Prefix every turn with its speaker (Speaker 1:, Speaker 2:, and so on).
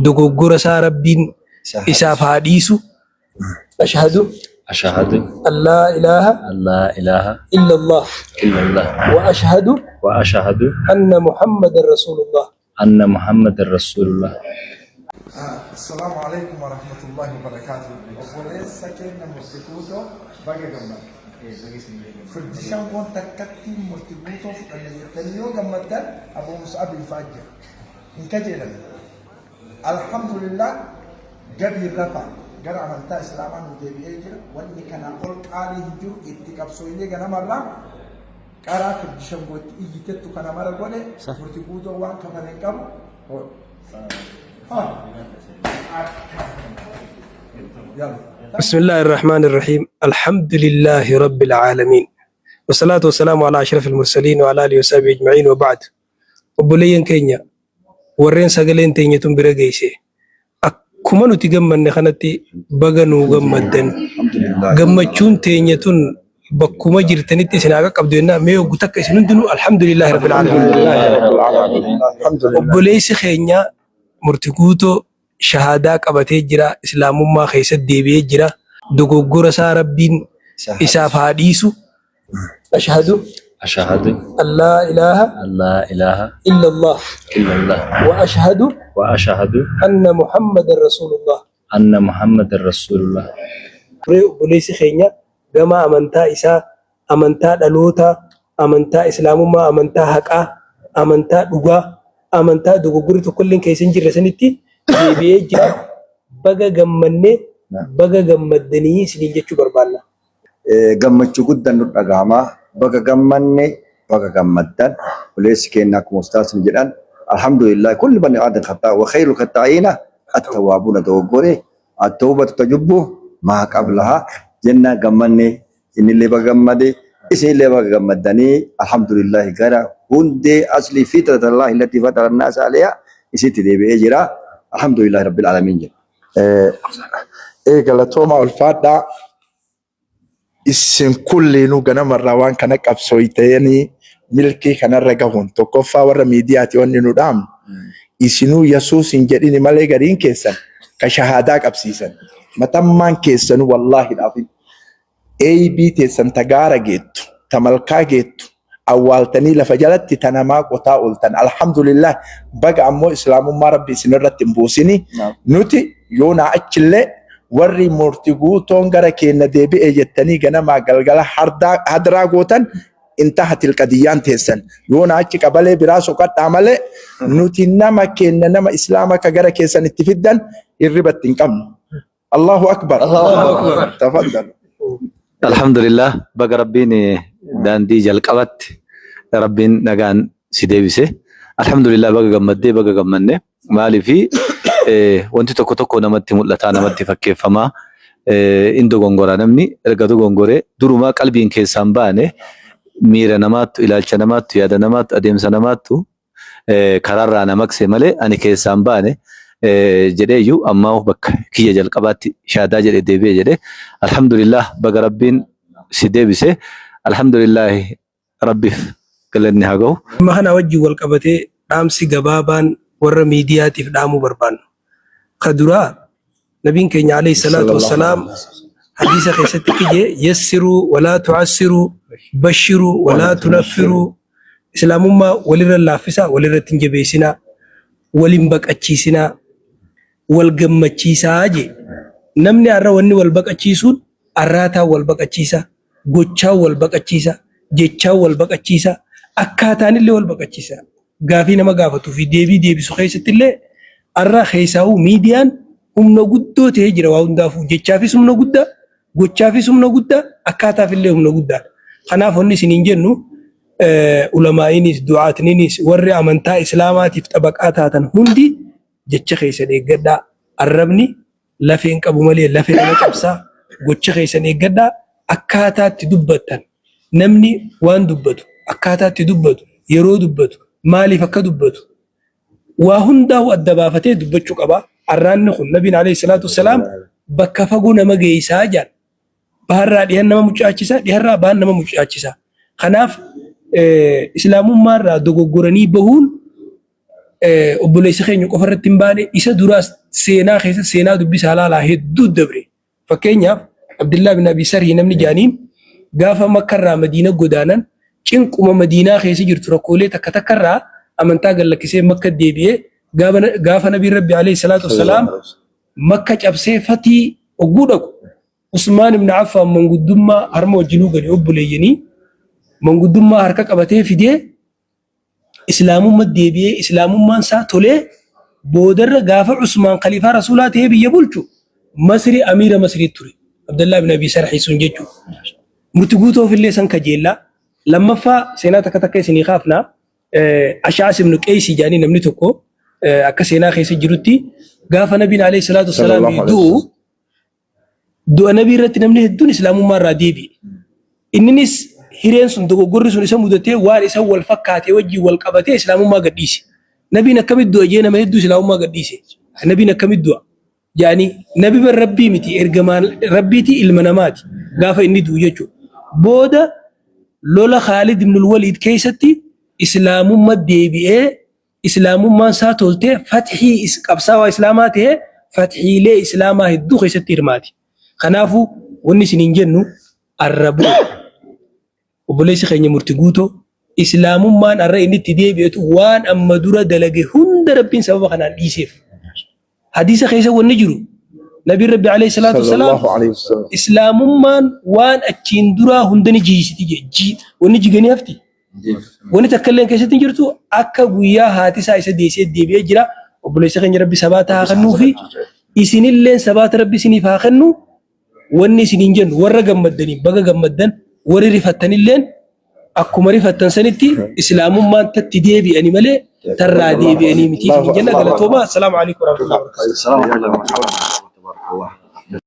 Speaker 1: دوغورا ساربين إساف حديث أشهد
Speaker 2: أشهد
Speaker 1: أن لا إله
Speaker 2: أن لا إله
Speaker 1: إلا الله
Speaker 2: إلا الله
Speaker 1: وأشهد أن محمد رسول الله.
Speaker 2: أن محمد رسول الله.
Speaker 3: السلام عليكم ورحمة الله وبركاته. أقول سكين مرتبوطو بقى جمال. فردشان كون تكتي مرتبوطو اللي يتنيو جمال أبو مصعب الفاجر. إنكجيلا. الحمد لله جبي الرفع. جرى عملتا إسلاما ودبي أجر وإني كان أقول قالي هجو اتكاب سويني كان مرة. كارا فردشان كون إيجتتو كان مرة قولي مرتبوطو وان كمان كم.
Speaker 1: بسم الله الرحمن الرحيم. الحمد لله رب العالمين والصلاة والسلام على أشرف المرسلين وعلى آله وصحبه أجمعين وبعد. وبلين كينيا ورين سجلين تينيا تنبرة جيسة أكما نتجمع نخنتي بغنو جمدن جمدشون تينيا تون بكما جرتني تسناك قبضنا ميو قتك سندنو الحمد لله رب العالمين. وبليس خينيا مرتكوتو شهادة قبته جرا إسلام ما خيس الدبي جرا دوغورا ساربين إساف حديث أشهد
Speaker 2: أن
Speaker 1: لا إله إلا الله
Speaker 2: إلا الله
Speaker 1: وأشهد أن محمد رسول الله.
Speaker 2: أن محمد رسول الله.
Speaker 1: بوليس خينيا جماعة أمانتا إسا أمانتا دلوتا أمانتا إسلام ما أمانتا حقا أمانتا دوغا أمانتا دوغوري تكلين كيسن جرا سنتي بيجا بغا غمني بغا غمدني سنين جچو بربانا
Speaker 4: gammachuu guddaan nu dhagahama baga gammanne baga gammaddan buleessi keenya akkuma ustaasni jedhan alhamdulillah kulli bani aadan khata wa khairul khata'ina at-tawwabuna dogoggore at-tawbatu tajubbu ma qablaha jenna gammanne inillee baga gammade isinillee baga gammaddanii alhamdulillah gara hundee asli fitratallahi allati fatara an-nas alayha isitti deebi'ee jira alhamdulillah rabbil alamin.
Speaker 3: galatooma ulfaadhaa isin kulliinuu ganamarraa waan kana qabsooytanii milkii kanarra gahuun tokkoffaa warra miidiyaati wanni nu dhaamnu isinuu Yesuus hin jedhini malee gariin keessan ka shahaadaa qabsiisan matammaan keessan wallaahi dhaafin eebii teessan tagaara geettu tamalkaa geettu awwaaltanii lafa jalatti tanamaa qotaa ooltan alhamdulillah baga ammoo islaamummaa rabbi isinirratti hin buusini nuti yoonaa achillee warri murtiguutoon gara keenya deebi'ee jettanii ganamaa galgala hadraa gootan intahatil qadiyyaan teessan yoona achi qabalee biraa soqadhaa malee nuti nama keenya nama islaama ka gara keessan itti fiddan hirribatti hin qabnu. Allahu akbar. Tafaddal.
Speaker 2: Alhamdulillah baga rabbiin daandii jalqabatti rabbiin nagaan si deebise alhamdulillah baga gammaddee baga gammanne maaliifi wanti tokko tokko namatti mul'ata namatti fakkeeffama indo gongora namni erga gongore duruma qalbiin keessaan baane miira namaattu ilaalcha namaattu yaada namaattu adeemsa namaattu kararraa namakse malee ani keessaan baane jedheeyyuu ammaa bakka kiyya jalqabaatti shaadaa jedhee deebi'ee jedhe alhamdulillah baga rabbiin si deebise alhamdulillah rabbiif galanni haa ga'u.
Speaker 1: Amma kana wajjin wal qabatee dhaamsi gabaabaan warra miidiyaatiif dhaamuu barbaannu. Kaduraa nabiin keenya alayhi salaatu wassalaam hadiisa keessatti kije yassiruu walaa tu'assiruu bashiruu walaa tunaffiruu islaamummaa walirra laaffisa walirratti hin jabeessinaa walin baqachiisinaa wal gammachiisaa je namni har'a wanni wal baqachiisuun arraataa wal baqachiisa gochaa wal baqachiisa jechaa wal baqachiisa akkaataanillee wal baqachiisa gaafii nama gaafatuu fi deebii deebisu keessatti illee arraa keessaa'u miidiyaan humna guddoo ta'ee jira waa hundaafuu jechaafis humna guddaa gochaafis humna guddaa akkaataafillee humna guddaa. Kanaaf wanni isiniin jennu ulamaa'inis du'aatininis warri amantaa islaamaatiif xabaqaa taatan hundi jecha keessan eeggadhaa arrabni lafeen qabu malee lafee nama cabsaa gocha keessan eeggadhaa akkaataatti dubbattan namni waan dubbatu akkaataatti dubbatu yeroo dubbatu maaliif akka dubbatu waa hundaa adda baafatee dubbachuu qaba. Arraanni kun nabiin alayhi salaatu wassalaam bakka fagoo nama geessaa jedhan baharraa dhihan nama mucaachisa dhiharraa baan nama mucaachisa. Kanaaf islaamummaarraa dogoggoranii bahuun obboleessa keenya qofa irratti hin baane isa duraas seenaa keessa seenaa dubbisaa laalaa hedduu dabre. Fakkeenyaaf Abdullah bin Abi Sarhi namni jaaniin gaafa Makkarraa Madiina godaanan cinquma Madiinaa keessa jirtu rakkoolee takka takkarraa amantaa gallakkisee Makka deebi'ee gaafa Nabiin Rabbi alayhi salaatu wassalaam Makka cabsee fatii ogguu dhaqu Usmaan ibn Affaan manguddummaa harma wajjinuu gadi obboleeyyanii manguddummaa harka qabatee fidee islaamummaa deebi'ee islaamummaan isaa tolee boodarra gaafa Usmaan khaliifaa rasuulaa ta'ee biyya bulchu Masri amiira Masrii ture Abdullah ibn Abi Sarhi sun jechuudha. Murti guutuuf illee san kajeellaa lammaffaa seenaa takka takka isinii kaafnaa Ash'as ibn Qays jaanii namni tokko akka seenaa keessa jirutti gaafa Nabiin alayhi salaatu wassalaam du'a Nabii irratti namni hedduun islaamummaa irraa deebi'e. Inninis hireen sun dogoggorri sun isa mudatee waan isa wal fakkaatee wajjin wal qabatee islaamummaa gadhiise. Nabiin akkamitti du'a jee nama hedduu islaamummaa gadhiise. Nabiin akkamitti du'a? Yaani nabi bar rabbii miti ergamaan rabbiiti ilma namaati gaafa inni du'u jechuudha. Booda lola Khalid ibn al-Walid keessatti islaamummaa deebi'ee islaamummaan isaa toltee fathii qabsaawaa islaamaa ta'ee fathiilee islaamaa hedduu keessatti hirmaati. Kanaafuu wanni isiniin jennu arrabu obboleessi keenya murti guutoo islaamummaan arra inni itti deebi'etu waan amma dura dalage hunda rabbiin sababa kanaan dhiiseef. Hadiisa keessa wanni jiru Nabiin Rabbi alayhi salaatu wassalaam islaamummaan waan achiin duraa hunda ni jiisiti jee wanni jiganii hafti. Wanni takka illee keessatti hin jirtu akka guyyaa haati isaa isa deessee deebi'ee jira. Obboleessi keenya Rabbi sabaata haa kennuu fi isinillee sabaata Rabbi isiniif haa kennu. Wanni isiniin jennu warra gammaddanii baga gammaddan warri rifattanilleen akkuma rifattan sanitti islaamummaan tatti deebi'anii malee tarraa deebi'anii miti isiniin jenna galatooma. Assalaamu alaikum warahmatullahi wabarakatuh.